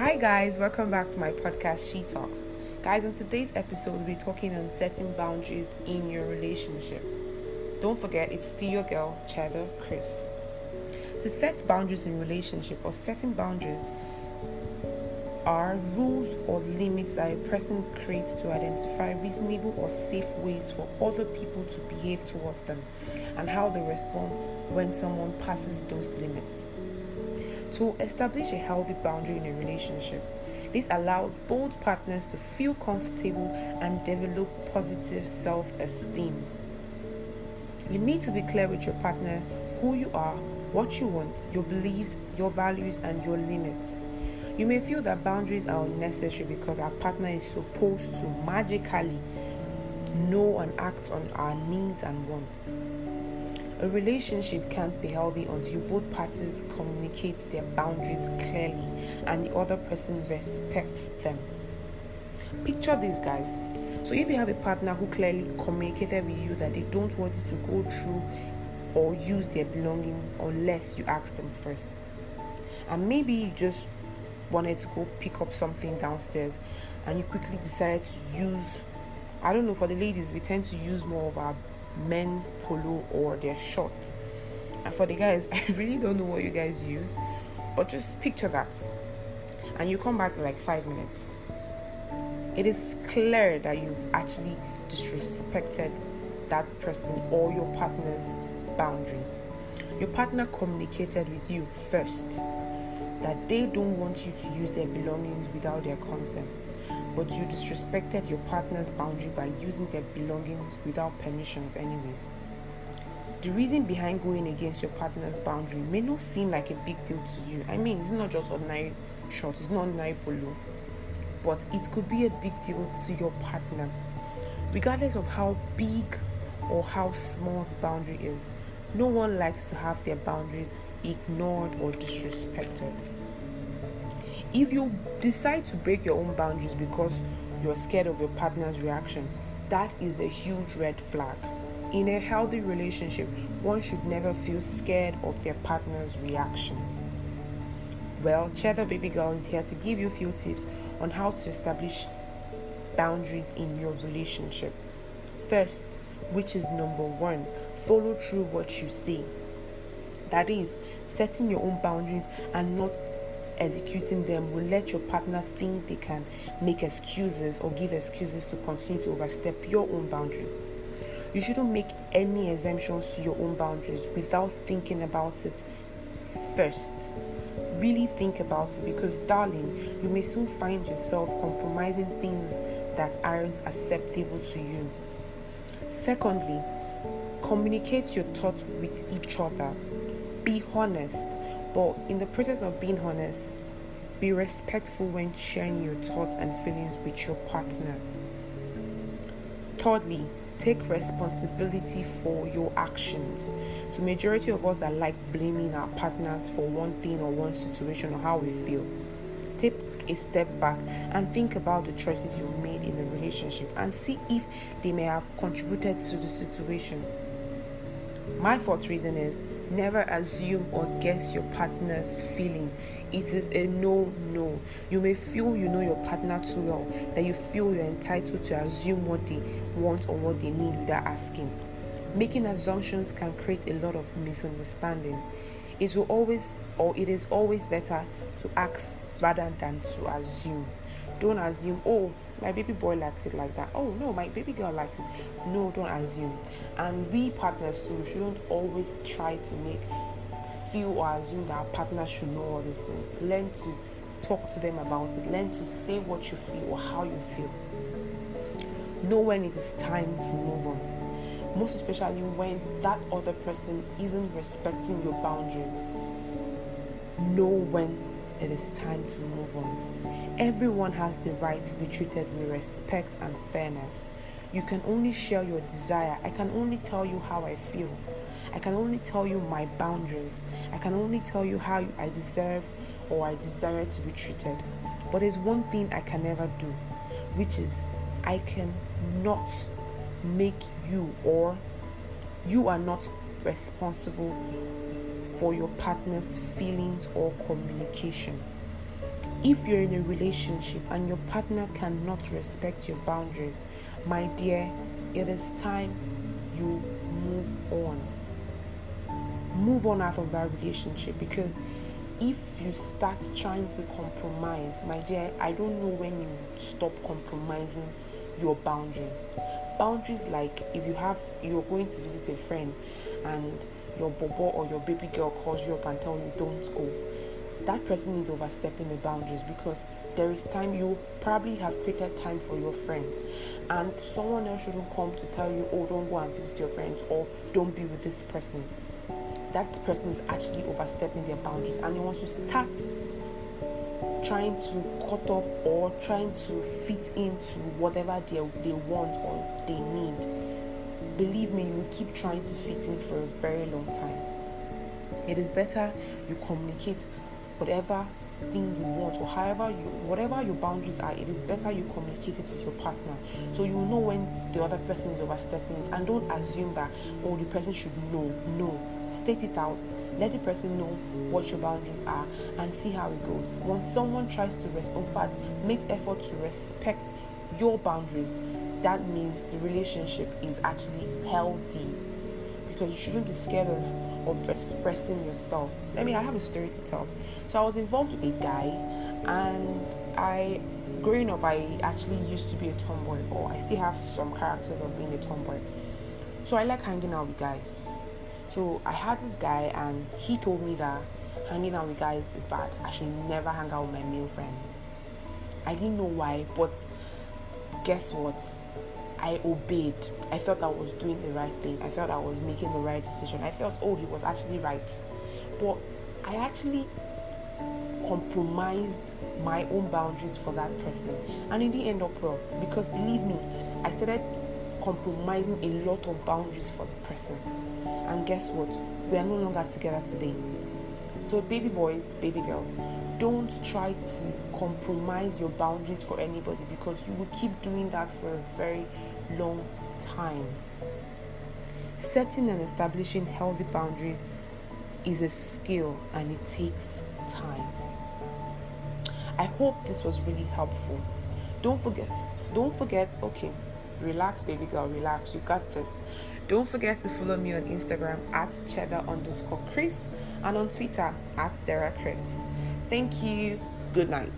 Hi guys, welcome back to my podcast She Talks. Guys, in today's episode we'll be talking on setting boundaries in your relationship. Don't forget, it's still your girl, Cheddar, Chris. To set boundaries in relationship or setting boundaries are rules or limits that a person creates to identify reasonable or safe ways for other people to behave towards them and how they respond when someone passes those limits. To establish a healthy boundary in a relationship, this allows both partners to feel comfortable and develop positive self-esteem. You need to be clear with your partner who you are, what you want, your beliefs, your values, and your limits. You may feel that boundaries are unnecessary because our partner is supposed to magically know and act on our needs and wants. A relationship can't be healthy until both parties communicate their boundaries clearly and the other person respects them. Picture this, guys. So if you have a partner who clearly communicated with you that they don't want you to go through or use their belongings unless you ask them first, and maybe you just wanted to go pick up something downstairs and you quickly decided to use, I don't know, for the ladies we tend to use more of our men's polo or their shorts, and for the guys I really don't know what you guys use, but just picture that, and you come back in like 5 minutes. It is clear that you've actually disrespected that person or your partner's boundary. Your partner communicated with you first that they don't want you to use their belongings without their consent, but you disrespected your partner's boundary by using their belongings without permissions anyways. The reason behind going against your partner's boundary may not seem like a big deal to you. I mean, it's not just ordinary shorts, it's not ordinary polo, but it could be a big deal to your partner. Regardless of how big or how small the boundary is, no one likes to have their boundaries ignored or disrespected. If you decide to break your own boundaries because you're scared of your partner's reaction, that is a huge red flag. In a healthy relationship, one should never feel scared of their partner's reaction. Well, Cheddar Baby Girl is here to give you a few tips on how to establish boundaries in your relationship. First, which is number 1, follow through what you say. That is, setting your own boundaries and not executing them will let your partner think they can make excuses or give excuses to continue to overstep your own boundaries. You shouldn't make any exemptions to your own boundaries without thinking about it first. Really think about it, because darling, you may soon find yourself compromising things that aren't acceptable to you. Secondly, communicate your thoughts with each other. Be honest, but in the process of being honest, be respectful when sharing your thoughts and feelings with your partner. Thirdly, take responsibility for your actions. To majority of us that like blaming our partners for one thing or one situation or how we feel, take a step back and think about the choices you made in a relationship and see if they may have contributed to the situation. My fourth reason is never assume or guess your partner's feeling. It is a no. You may feel you know your partner too well, that you feel you're entitled to assume what they want or what they need without asking. Making assumptions can create a lot of misunderstanding. It is always better to ask rather than to assume. Don't assume, oh, my baby boy likes it like that. Oh no, my baby girl likes it. No, don't assume. And we partners too shouldn't always try to feel or assume that our partner should know all these things. Learn to talk to them about it. Learn to say what you feel or how you feel. Know when it is time to move on. Most especially when that other person isn't respecting your boundaries. Know when it is time to move on. Everyone has the right to be treated with respect and fairness. You can only share your desire. I can only tell you how I feel. I can only tell you my boundaries. I can only tell you how I deserve or I desire to be treated. But there's one thing I can never do, which is I can not make you, or you are not responsible for your partner's feelings or communication. If you're in a relationship and your partner cannot respect your boundaries, my dear, it is time you move on. Move on out of that relationship, because if you start trying to compromise, my dear, I don't know when you stop compromising your boundaries. Boundaries like if you're going to visit a friend and your bobo or your baby girl calls you up and tell you don't go. That person is overstepping the boundaries, because there is time. You probably have created time for your friends, and someone else shouldn't come to tell you, oh, don't go and visit your friends, or don't be with this person. That person is actually overstepping their boundaries, and you want to start trying to cut off or trying to fit into whatever they want or they need. Believe me, you will keep trying to fit in for a very long time. It is better you communicate whatever thing you want, or whatever your boundaries are. It is better you communicate it with your partner, so you know when the other person is overstepping it. And don't assume that, oh, the person should know. No, state it out. Let the person know what your boundaries are and see how it goes. Once someone tries to makes effort to respect your boundaries, that means the relationship is actually healthy, because you shouldn't be scared of expressing yourself. I have a story to tell. So I was involved with a guy, and growing up, I actually used to be a tomboy, or I still have some characters of being a tomboy. So I like hanging out with guys. So I had this guy, and he told me that hanging out with guys is bad. I should never hang out with my male friends. I didn't know why, but guess what? I obeyed. I felt I was doing the right thing. I felt I was making the right decision. I felt, oh, he was actually right. But I actually compromised my own boundaries for that person, and it didn't end up well, because believe me, I started compromising a lot of boundaries for the person, and guess what? We are no longer together today. So baby boys, baby girls, don't try to compromise your boundaries for anybody, because you will keep doing that for a very long time. Setting and establishing healthy boundaries is a skill, and it takes time. I hope this was really helpful. Don't forget, okay, relax, baby girl, relax, you got this. Don't forget to follow me on Instagram at Cheddar_Chris, and on Twitter at DeraChris. Thank you. Good night.